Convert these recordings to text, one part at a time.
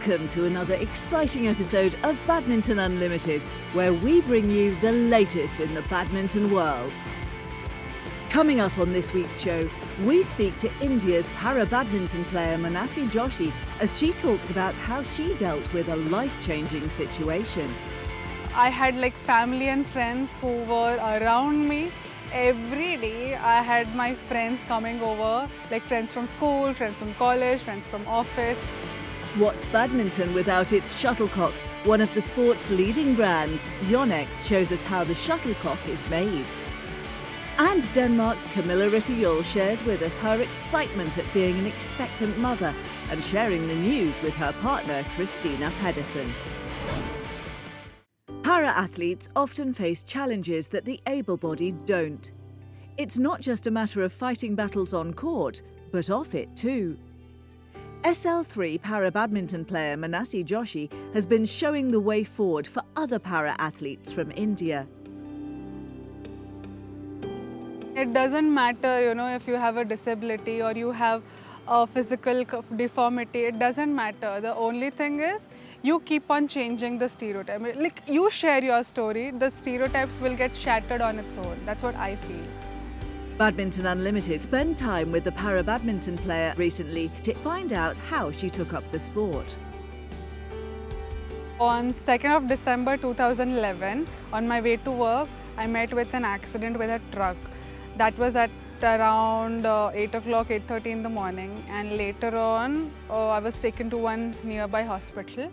Welcome to another exciting episode of Badminton Unlimited, where we bring you the latest in the badminton world. Coming up on this week's show, we speak to India's para-badminton player Manasi Joshi as she talks about how she dealt with a life-changing situation. I had family and friends who were around me. Every day I had my friends coming over, friends from school, friends from college, friends from office. What's badminton without its shuttlecock? One of the sport's leading brands, Yonex, shows us how the shuttlecock is made. And Denmark's Kamilla Rytter Juhl shares with us her excitement at being an expectant mother and sharing the news with her partner, Christina Pedersen. Para-athletes often face challenges that the able-bodied don't. It's not just a matter of fighting battles on court, but off it too. SL3 para-badminton player Manasi Joshi has been showing the way forward for other para-athletes from India. It doesn't matter, if you have a disability or you have a physical deformity, it doesn't matter. The only thing is, you keep on changing the stereotype. You share your story, the stereotypes will get shattered on its own. That's what I feel. Badminton Unlimited spent time with the para-badminton player recently to find out how she took up the sport. On 2nd of December 2011, on my way to work, I met with an accident with a truck. That was at around 8 o'clock, 8:30 in the morning, and later on I was taken to one nearby hospital.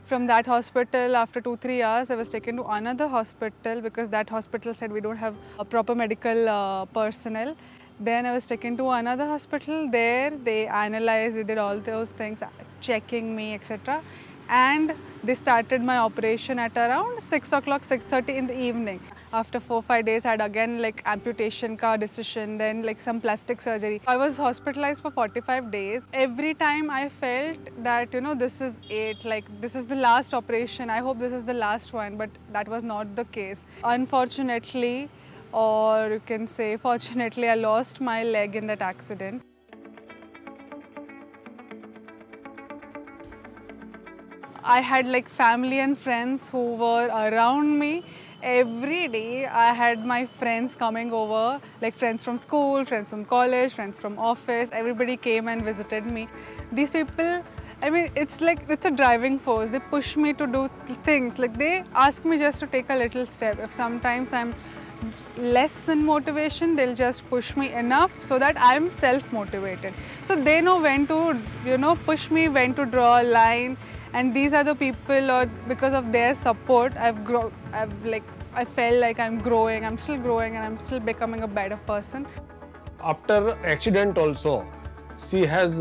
From that hospital, after 2-3 hours, I was taken to another hospital because that hospital said we don't have a proper medical personnel. Then I was taken to another hospital. There they analyzed, they did all those things, checking me, etc. And they started my operation at around 6 o'clock, 6:30 in the evening. After 4-5 days, I had again amputation ka decision, then some plastic surgery. I was hospitalized for 45 days. Every time I felt that, this is it, this is the last operation. I hope this is the last one, but that was not the case. Unfortunately, or you can say fortunately, I lost my leg in that accident. I had family and friends who were around me. Every day I had my friends coming over, friends from school, friends from college, friends from office. Everybody came and visited me. These people, it's it's a driving force. They push me to do things. They ask me just to take a little step. If sometimes I'm less in motivation, they'll just push me enough so that I'm self-motivated. So they know when to, push me, when to draw a line. And these are the people, or because of their support, I felt like I'm growing, I'm still growing, and I'm still becoming a better person. After accident also, she has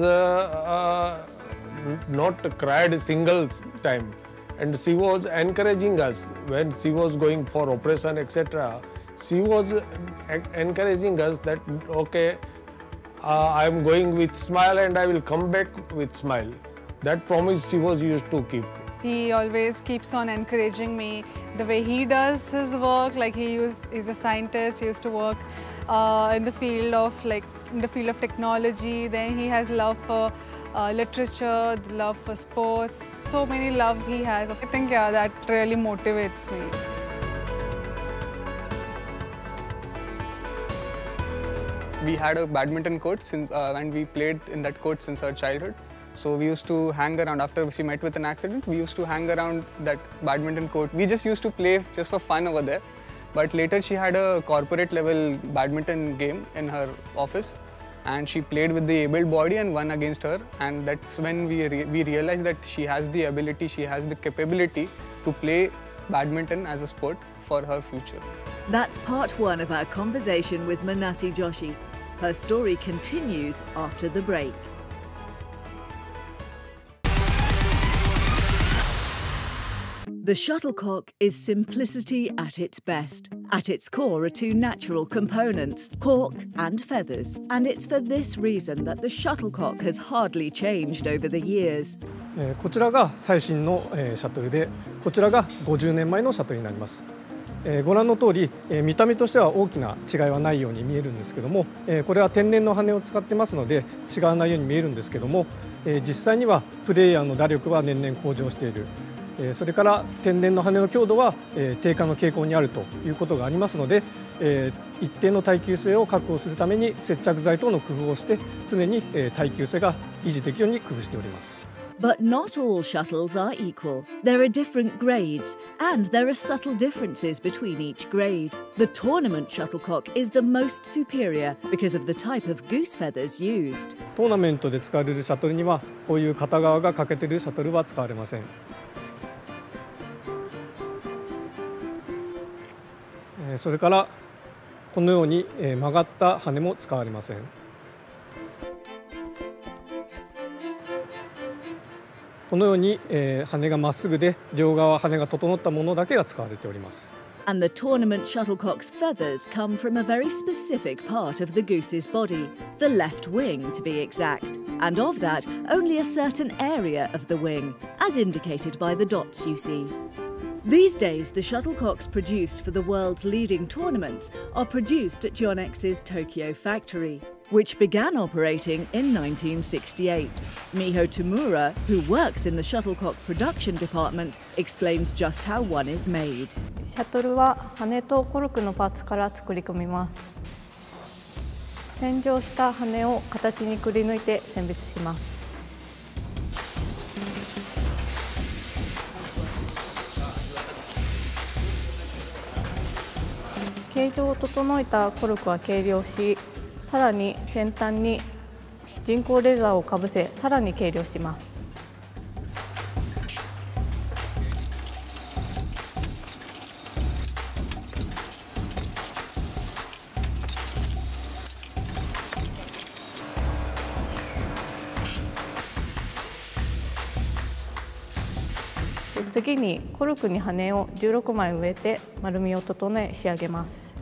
not cried a single time, and she was encouraging us when she was going for operation, etc. She was encouraging us that okay, I am going with smile and I will come back with smile. That promise she was used to keep. He always keeps on encouraging me. The way he does his work, he's a scientist. He used to work in the field of technology. Then he has love for literature, love for sports. So many love he has. I think that really motivates me. We had a badminton court and we played in that court since our childhood. So we used to hang around, after she met with an accident, we used to hang around that badminton court. We just used to play just for fun over there. But later she had a corporate level badminton game in her office, and she played with the able body and won against her. And that's when we realized that she has the ability, she has the capability to play badminton as a sport for her future. That's part one of our conversation with Manasi Joshi. Her story continues after the break. The shuttlecock is simplicity at its best. At its core are two natural components, cork and feathers. And it's for this reason that the shuttlecock has hardly changed over the years. こちらが最新のシャトルで、こちらが50年前のシャトルになります。ご覧の通り、見た目としては大きな違いはないように見えるんですけども、これは天然の羽を使ってますので違わないように見えるんですけども、実際にはプレイヤーの打力は年々向上している、それから天然の羽の強度は低下の傾向にあるということがありますので、一定の耐久性を確保するために接着剤等の工夫をして常に耐久性が維持できるように工夫しております。But not all shuttles are equal. There are different grades, and there are subtle differences between each grade. The tournament shuttlecock is the most superior because of the type of goose feathers used. トーナメントで使われるシャトルにはこういう片側が欠けているシャトルは使われません。それからこのように曲がった羽も使われません。このように羽がまっすぐで両側羽が整ったものだけが使われております。And the tournament shuttlecock's feathers come from a very specific part of the goose's body, the left wing to be exact. And of that, only a certain area of the wing, as indicated by the dots you see. These days, the shuttlecocks produced for the world's leading tournaments are produced at Yonex's Tokyo factory, which began operating in 1968. Miho Tamura, who works in the shuttlecock production department, explains just how one is made. シャトルは羽とコルクのパーツから作り込みます。洗浄した羽を形にくり抜いて選別します。形状を整えたコルクは計量し、さらに先端に人工レザーをかぶせ、さらに計量します。次にコルクに羽を16枚植えて丸みを整え仕上げます。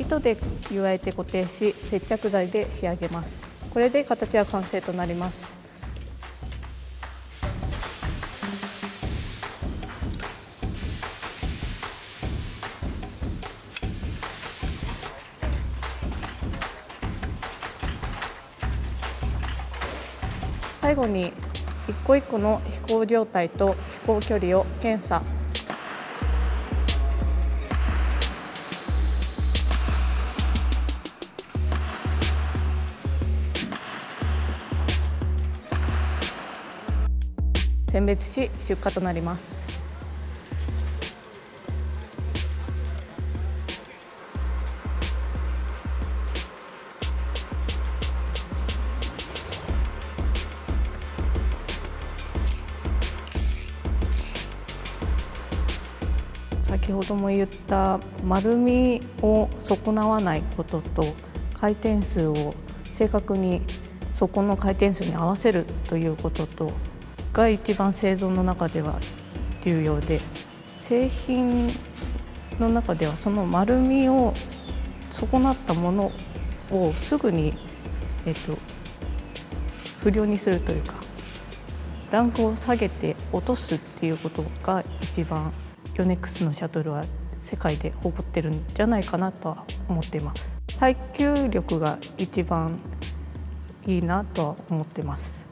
糸で結わえて固定し、接着剤で仕上げます。これで形は完成となります。最後に一個一個の飛行状態と飛行距離を検査。選別し出荷となります。先ほども言った丸みを損なわないことと回転数を正確にそこの回転数に合わせるということとが一番製造の中では重要で、製品の中ではその丸みを損なったものをすぐに、不良にするというかランクを下げて落とすっていうことが一番ヨネックスのシャトルは世界で誇ってるんじゃないかなとは思っています。耐久力が一番いいなとは思ってます。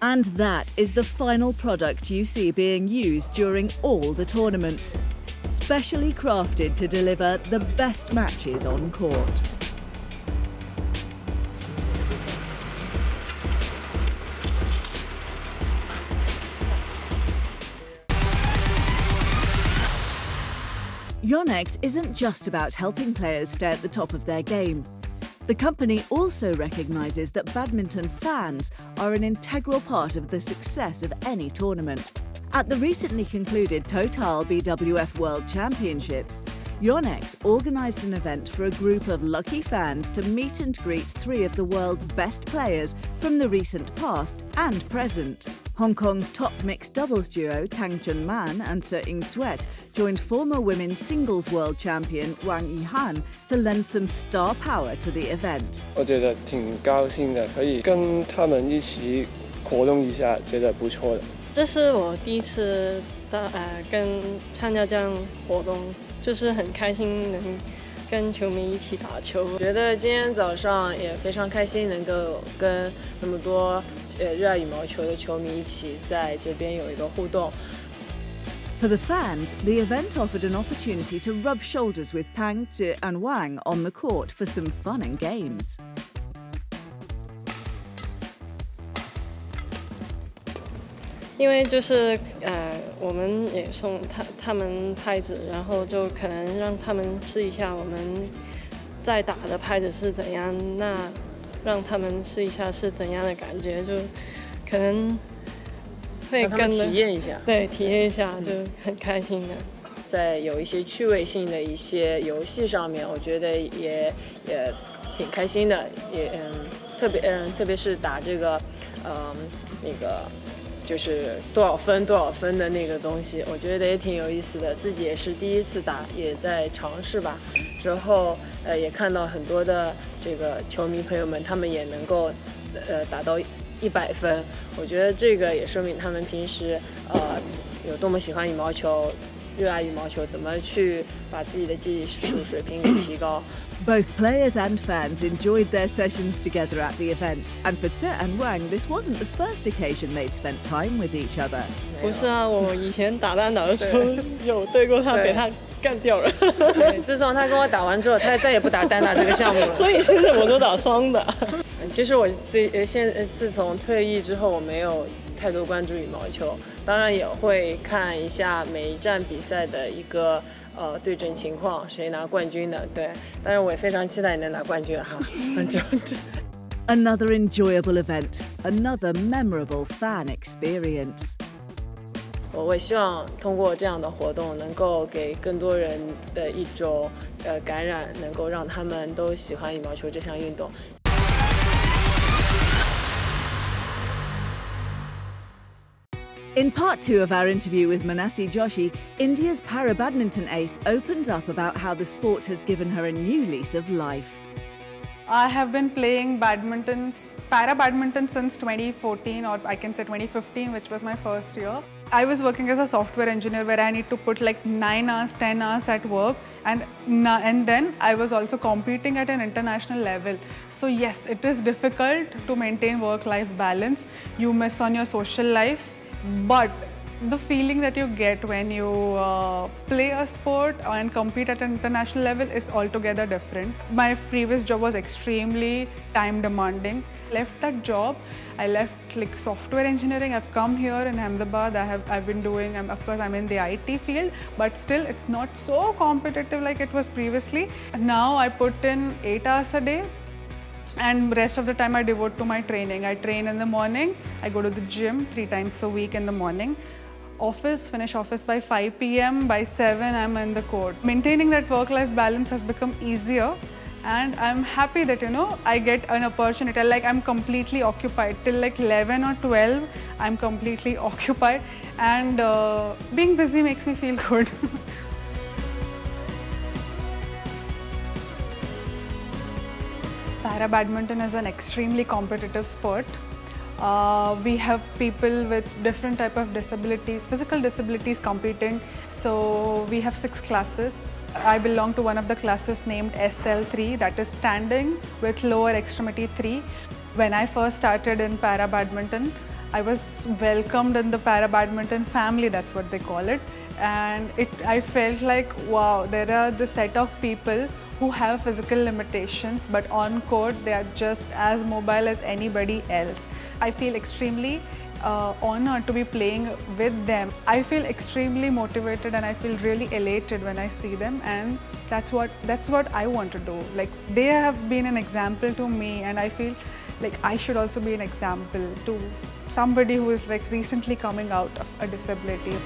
And that is the final product you see being used during all the tournaments, specially crafted to deliver the best matches on court. Yonex isn't just about helping players stay at the top of their game. The company also recognises that badminton fans are an integral part of the success of any tournament. At the recently concluded Total BWF World Championships, Yonex organised an event for a group of lucky fans to meet and greet 3 of the world's best players from the recent past and present. Hong Kong's top mixed doubles duo Tang Chunman and Se Ing Sweat joined former women's singles world champion Wang Yihan to lend some star power to the event. 我觉得挺高兴的，可以跟他们一起活动一下，觉得不错的。这是我第一次跟参加这样活动，就是很开心能跟球迷一起打球。我觉得今天早上也非常开心，能够跟那么多热爱羽毛球的球迷一起在这边有一个互动。For the fans, the event offered an opportunity to rub shoulders with Tang, Zhe and Wang on the court for some fun and games. 因为就是我们也送他们拍子，然后就可能让他们试一下我们在打的拍子是怎样，那让他们试一下是怎样的感觉，就可能会跟着体验一下，对，体验一下就很开心的。在有一些趣味性的一些游戏上面，我觉得也挺开心的，也特别是打这个那个。就是多少分的那个东西，我觉得也挺有意思的。自己也是第一次打，也在尝试吧。之后也看到很多的这个球迷朋友们，他们也能够打到100分。我觉得这个也说明他们平时有多么喜欢羽毛球，热爱羽毛球，怎么去把自己的技术水平给提高。Both players and fans enjoyed their sessions together at the event, and for Zhe and Wang, this wasn't the first occasion they'd spent time with each other. 不是啊，我以前打单打的时候有对过他，被他干掉了。对，自从他跟我打完之后，他再也不打单打这个项目了。所以现在我都打双打。其实我自从退役之后，我没有太多关注羽毛球，当然也会看一下每一站比赛的一个对阵情况，谁拿冠军的，对。当然我也非常期待你能拿冠军哈。Another enjoyable event, another memorable fan experience. 我希望通过这样的活动，能够给更多人的一种感染，能够让他们都喜欢羽毛球这项运动。In part 2 of our interview with Manasi Joshi, India's para-badminton ace opens up about how the sport has given her a new lease of life. I have been playing para-badminton since 2014, or I can say 2015, which was my first year. I was working as a software engineer where I need to put like 9 hours, 10 hours at work, and then I was also competing at an international level. So yes, it is difficult to maintain work-life balance. You miss on your social life. But the feeling that you get when you play a sport and compete at an international level is altogether different. My previous job was extremely time demanding. Left that job, I left like software engineering. I've come here in Ahmedabad. I've been doing, of course I'm in the IT field, but still it's not so competitive like it was previously. Now I put in 8 hours a day. And rest of the time I devote to my training. I train in the morning, I go to the gym 3 times a week in the morning. Finish office by 5 p.m, by 7 I'm in the court. Maintaining that work-life balance has become easier, and I'm happy that, I get an opportunity. Like I'm completely occupied. Till like 11 or 12, I'm completely occupied, and being busy makes me feel good. Para-badminton is an extremely competitive sport. We have people with different type of disabilities, physical disabilities competing. So we have 6 classes. I belong to one of the classes named SL3, that is standing with lower extremity 3. When I first started in para-badminton, I was welcomed in the para-badminton family, that's what they call it. And I felt like, wow, there are the set of people who have physical limitations, but on court they are just as mobile as anybody else. I feel extremely honored to be playing with them. I feel extremely motivated and I feel really elated when I see them, and that's what I want to do. Like they have been an example to me, and I feel like I should also be an example to somebody who is like recently coming out of a disability.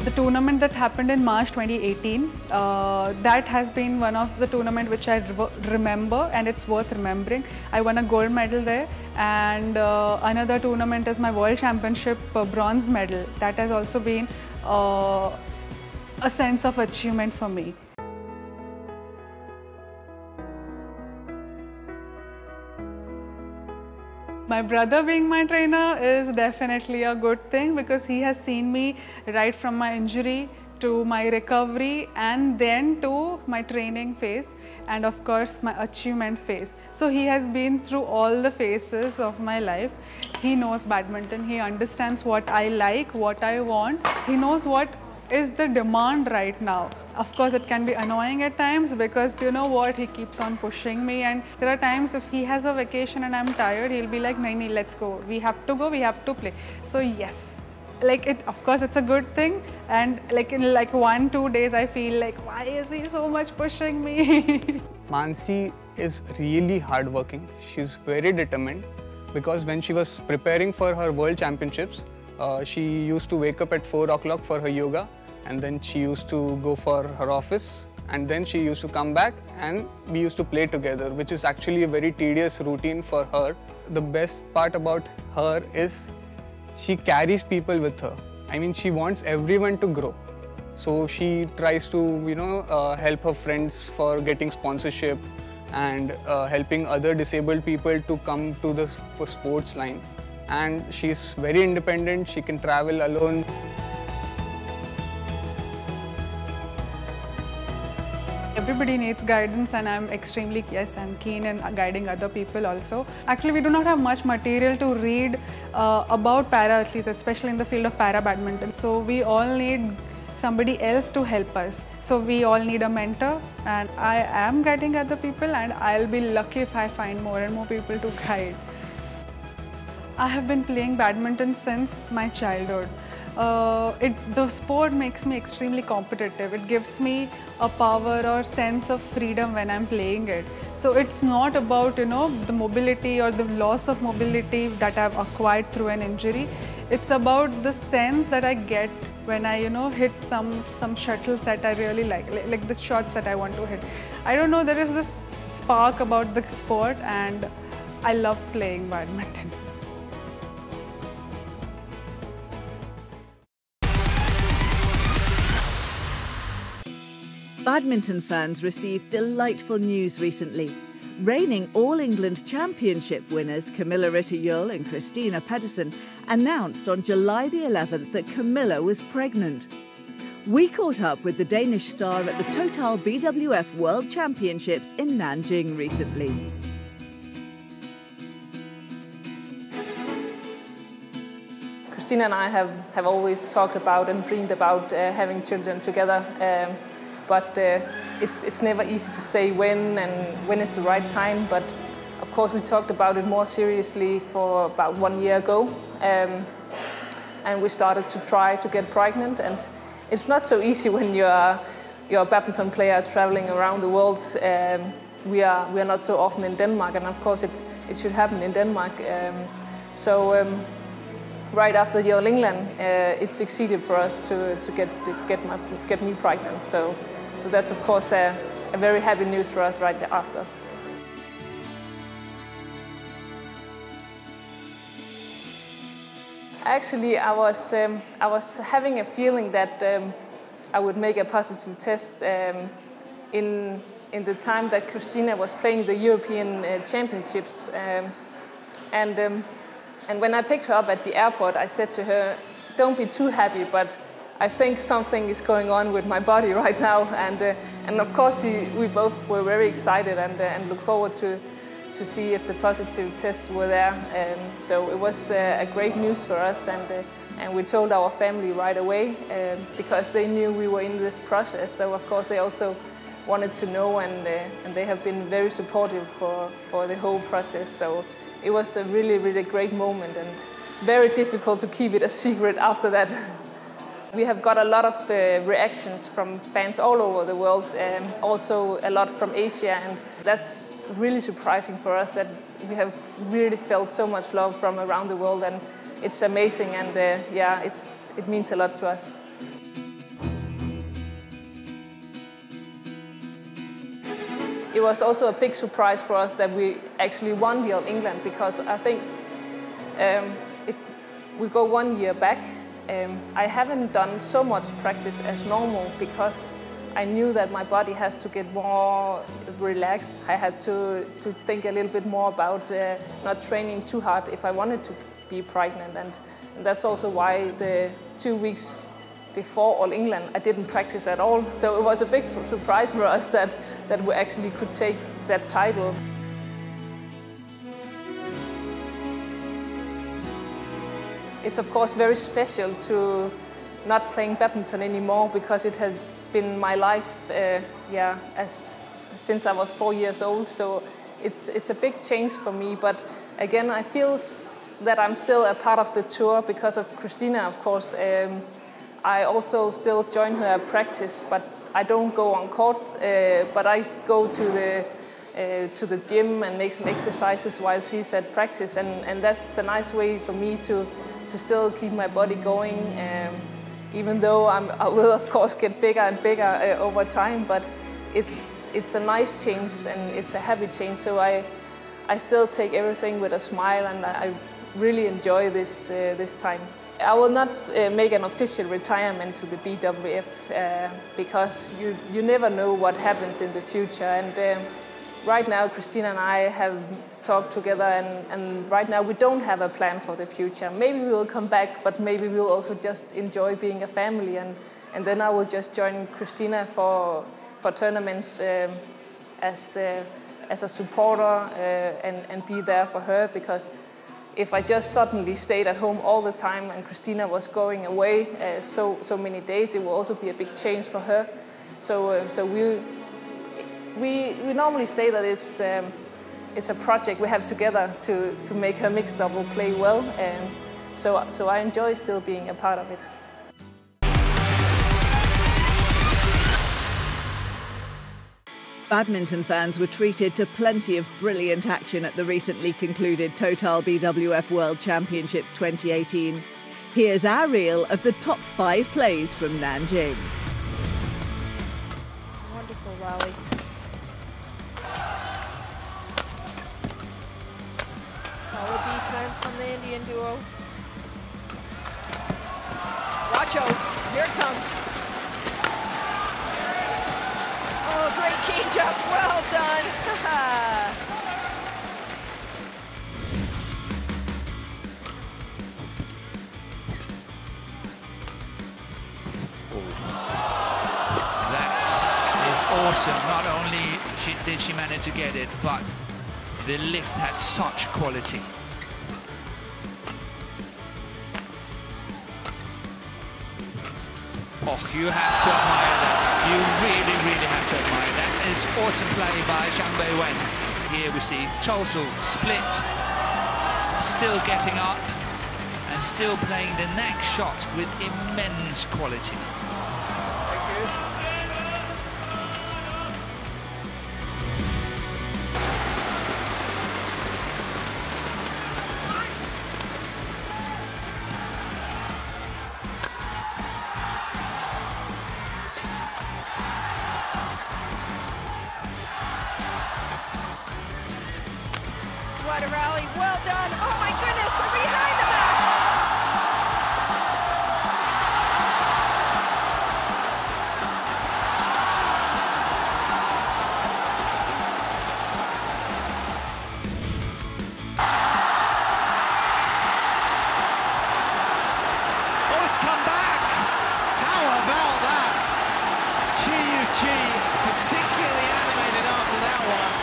The tournament that happened in March 2018, that has been one of the tournaments which I remember, and it's worth remembering. I won a gold medal there, and another tournament is my World Championship bronze medal. That has also been a sense of achievement for me. My brother being my trainer is definitely a good thing because he has seen me right from my injury to my recovery and then to my training phase and of course my achievement phase. So he has been through all the phases of my life. He knows badminton, he understands what I like, what I want, he knows what is the demand right now. Of course it can be annoying at times because you know what, he keeps on pushing me, and there are times if he has a vacation and I'm tired, he'll be like, "Naini, let's go, we have to play." So yes, like of course it's a good thing, and like in like 1-2 days I feel like, why is he so much pushing me? Manasi is really hardworking. She's very determined because when she was preparing for her World Championships, she used to wake up at 4 o'clock for her yoga, and then she used to go for her office, and then she used to come back and we used to play together, which is actually a very tedious routine for her. The best part about her is she carries people with her. I mean, she wants everyone to grow. So she tries to, help her friends for getting sponsorship and helping other disabled people to come to the sports line. And she's very independent, she can travel alone. Everybody needs guidance, and I'm keen in guiding other people also. Actually, we do not have much material to read about para-athletes, especially in the field of para-badminton. So we all need somebody else to help us. So we all need a mentor, and I am guiding other people, and I'll be lucky if I find more and more people to guide. I have been playing badminton since my childhood. The sport makes me extremely competitive. It gives me a power or sense of freedom when I'm playing it. So it's not about, the mobility or the loss of mobility that I've acquired through an injury. It's about the sense that I get when I, hit some shuttles that I really like the shots that I want to hit. I don't know, there is this spark about the sport, and I love playing badminton. Badminton fans received delightful news recently. Reigning All England Championship winners Kamilla Rytter Juhl and Christina Pedersen announced on July the 11th that Kamilla was pregnant. We caught up with the Danish star at the Total BWF World Championships in Nanjing recently. Christina and I have always talked about and dreamed about having children together. But it's never easy to say when is the right time. But of course we talked about it more seriously for about 1 year ago, and we started to try to get pregnant. And it's not so easy when you're a badminton player traveling around the world. We are not so often in Denmark, and of course it should happen in Denmark. Right after the All England, it succeeded for us to get me pregnant. So that's of course a very happy news for us right after. Actually, I was having a feeling that I would make a positive test in the time that Christina was playing the European Championships, and when I picked her up at the airport, I said to her, "Don't be too happy, but I think something is going on with my body right now," and of course we both were very excited and look forward to see if the positive tests were there. So it was a great news for us, and we told our family right away because they knew we were in this process. So of course they also wanted to know, and they have been very supportive for the whole process. So it was a really great moment, and very difficult to keep it a secret after that. We have got a lot of reactions from fans all over the world, also a lot from Asia, and that's really surprising for us that we have really felt so much love from around the world, and it's amazing, and it means a lot to us. it was also a big surprise for us that we actually won the All England, because I think if we go 1 year back, I haven't done so much practice as normal because I knew that my body has to get more relaxed. I had to think a little bit more about not training too hard if I wanted to be pregnant, and that's also why the 2 weeks before All England I didn't practice at all. So it was a big surprise for us that we actually could take that title. It's of course very special to not playing badminton anymore, because it has been my life since I was 4 years old. So it's a big change for me, but again I feel that I'm still a part of the tour because of Christina, of course. I also still join her at practice, but I don't go on court, but I go to the gym and make some exercises while she's at practice, and that's a nice way for me to still keep my body going, even though I will of course get bigger and bigger over time, but it's a nice change and it's a happy change, so I still take everything with a smile, and I really enjoy this time. I will not make an official retirement to the BWF because you never know what happens in the future, and right now Christina and I have talked together, and right now we don't have a plan for the future. Maybe we will come back, but maybe we'll also just enjoy being a family, and then I will just join Christina for tournaments as a supporter and be there for her, because if I just suddenly stayed at home all the time and Christina was going away so many days, it will also be a big change for her. So we normally say that it's a project we have together to make her mixed double play well, and so I enjoy still being a part of it. Badminton fans were treated to plenty of brilliant action at the recently concluded Total BWF World Championships 2018. Here's our reel of the top 5 plays from Nanjing. Wonderful rally. Solid defense from the Indian duo. Watch out, here it comes. Oh, great change up, well done. That is awesome. Not only did she manage to get it, but the lift had such quality. Oh, you have to admire that. You really, really have to admire that. It's awesome play by Zhang Beiwen. Here we see total split, still getting up and still playing the next shot with immense quality. Thank you. What a rally, well done. Oh my goodness, behind the back. Oh, it's come back! How about that? Chi particularly animated after that one.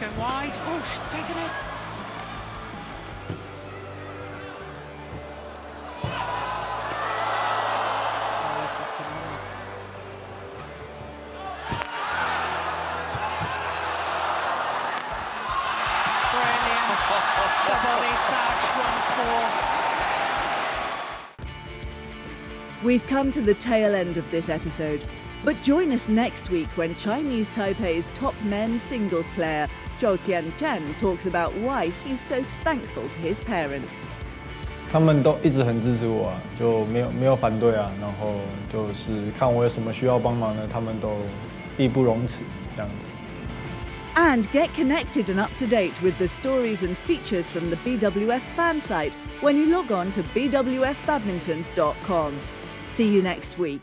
Going wide. Oh, she's taken it. Oh, this is phenomenal. volley smash once more. We've come to the tail end of this episode, but join us next week when Chinese Taipei's top men's singles player Zhou Tianchen talks about why he's so thankful to his parents. 他们都一直很支持我啊，就没有反对啊，然后就是看我有什么需要帮忙的，他们都义不容辞这样子。 And get connected and up to date with the stories and features from the BWF fan site when you log on to bwfbadminton.com. See you next week.